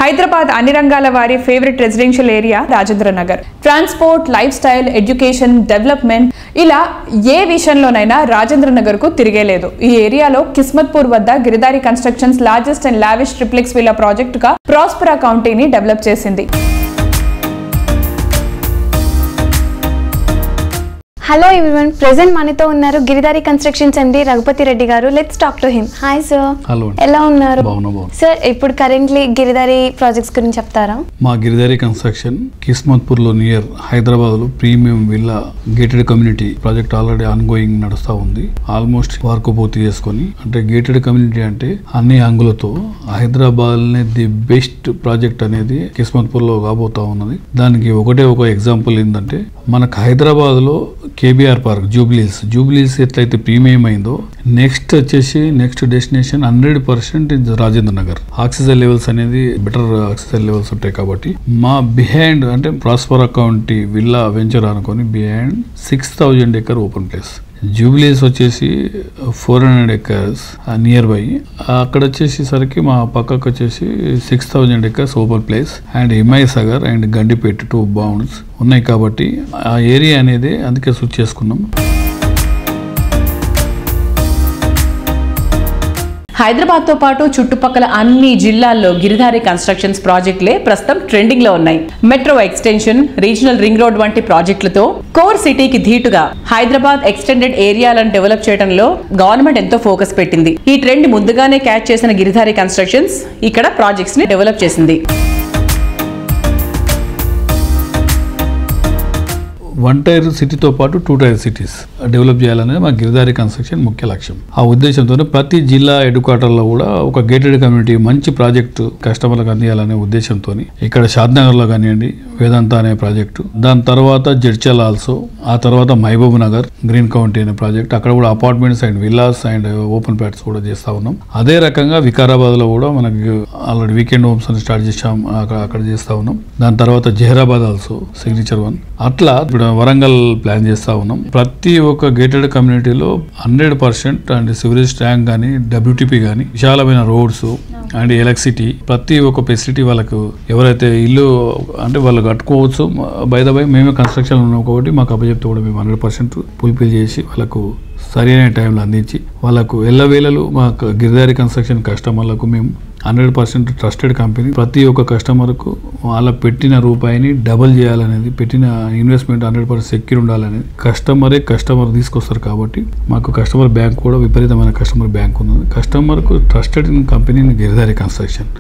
హైదరాబాద్ అన్ని రంగాల వారి favourite residential area Rajendra Nagar. Transport, life style, education, development ఇలా ఏ విషయంలోనైనా రాజేంద్ర నగర్ కు తిరిగేలేదు. ఈ ఏరియాలో కిస్మత్పూర్ వద్ద Giridhari constructions largest and lavish triplex villa project గా ప్రాస్పరా కౌంటీని డెవలప్ చేసింది. హలో ఎవ్రీవన్, ప్రెజెంట్ మనతో ఉన్నారు గిరిదారి కన్స్ట్రక్షన్స్ ఎండి రఘుపతి రెడ్డి గారు. Let's talk to him. Hi sir. Hello. ఎలా ఉన్నారు సార్? ఇప్పుడు కరెంట్లీ గిరిదారి ప్రాజెక్ట్స్ గురించి చెప్తారా? మా గిరిదారి కన్స్ట్రక్షన్ కిస్మత్పూర్ లో నియర్ హైదరాబాద్ లో premium villa gated community project already on going నడుస్తా ఉంది. ఆల్మోస్ట్ వర్క్ పూర్తి చేసుకొని, అంటే గేటెడ్ కమ్యూనిటీ అంటే అన్ని అంగులతో హైదరాబాద్ ది బెస్ట్ ప్రాజెక్ట్ అనేది కిస్మత్పూర్ లో కాబోతా ఉన్నది. దానికి ఒకటే ఒక ఎగ్జాంపుల్ ఏంటంటే, మనకు హైదరాబాద్ లో కేబిఆర్ పార్క్ జూబ్లీస్ ఎట్లయితే ప్రీమియం అయిందో, next destination 100% Rajendra Nagar. Oxygen levels అనేది బెటర్ ఆక్సిజన్ లెవెల్స్ ఉంటాయి కాబట్టి మా బిహైండ్ అంటే ప్రాస్పరా కౌంటీ విల్లా వెంచర్ అనుకొని బిహైండ్ 6000 acre ఓపెన్ ప్లేస్. జూబ్లీస్ వచ్చేసి 400 acres నియర్ బై. అక్కడ వచ్చేసరికి మా పక్కకు వచ్చేసి 6000 acres open place and Himayat Sagar and Gandipet 2 bounds ఉన్నాయి కాబట్టి ఆ ఏరియా అనేది అందుకే సూట్ చేసుకున్నాం. హైదరాబాద్ తో పాటు చుట్టుపక్కల అన్ని జిల్లాల్లో గిరిదారి కన్స్ట్రక్షన్స్ ప్రాజెక్టులే ప్రస్తుతం ట్రెండింగ్ లో ఉన్నాయి. Metro extension, regional ring road వంటి ప్రాజెక్టులతో కోర్ సిటీకి ధీటుగా హైదరాబాద్ ఎక్స్టెండెడ్ ఏరియాలను డెవలప్ చేయడంలో గవర్నమెంట్ ఎంతో ఫోకస్ పెట్టింది. ఈ ట్రెండ్ ముందుగానే క్యాచ్ చేసిన గిరిదారి కన్స్ట్రక్షన్స్ ఇక్కడ ప్రాజెక్ట్స్ ని డెవలప్ చేసింది. 1 tier సిటీతో పాటు 2 tier సిటీస్ డెవలప్ చేయాలనేది మా గిరిదారి కన్స్ట్రక్షన్ ముఖ్య లక్ష్యం. ఆ ఉద్దేశంతోనే ప్రతి జిల్లా హెడ్ క్వార్టర్లో కూడా ఒక గేటెడ్ కమ్యూనిటీ మంచి ప్రాజెక్టు కస్టమర్లకు అందియాలనే ఉద్దేశంతో ఇక్కడ షాద్నగర్లో కానివ్వండి వేదాంత అనే ప్రాజెక్టు, దాని తర్వాత జడ్చల్ ఆల్సో, ఆ తర్వాత మహబూబ్ నగర్ గ్రీన్ కౌంటీ అనే ప్రాజెక్ట్, అక్కడ కూడా apartments and villas and open plots కూడా చేస్తా ఉన్నాం. అదే రకంగా వికారాబాద్లో కూడా మనకి ఆల్రెడీ వీకెండ్ హోమ్స్ అని స్టార్ట్ చేసాం, అక్కడ చేస్తా ఉన్నాం. దాని తర్వాత జహీరాబాద్ ఆల్సో సిగ్నేచర్ 1. అట్లా ఇప్పుడు వరంగల్ ప్లాన్ చేస్తా ఉన్నాం. ప్రతి ఒక్క గేటెడ్ కమ్యూనిటీలో 100% అండ్ సివరేజ్ ట్యాంక్ కానీ WTP కానీ విశాలమైన రోడ్స్ అండ్ ఎలక్ట్రిసిటీ ప్రతి ఒక్క ఫెసిలిటీ వాళ్ళకు ఎవరైతే ఇల్లు అంటే వాళ్ళు కట్టుకోవచ్చు. బై ద బై మేమే కన్స్ట్రక్షన్ ఉన్నాం కాబట్టి మాకు అప్పచెప్తే కూడా మేము 100% ఫుల్ఫిల్ చేసి వాళ్ళకు సరైన టైంలో అందించి వాళ్ళకు ఎల్లవేళలు మా గిరిదారి కన్స్ట్రక్షన్ కస్టమర్లకు మేము 100% ట్రస్టెడ్ కంపెనీ. ప్రతి ఒక్క కస్టమర్కు వాళ్ళ పెట్టిన రూపాయిని డబల్ చేయాలనేది, పెట్టిన ఇన్వెస్ట్మెంట్ 100% సెక్యూర్ ఉండాలనేది కస్టమర్ తీసుకొస్తారు కాబట్టి మాకు కస్టమర్ బ్యాంక్ కూడా విపరీతమైన కస్టమర్ బ్యాంక్ ఉన్నది. కస్టమర్కు ట్రస్టెడ్ కంపెనీ గిరిదారి కన్స్ట్రక్షన్.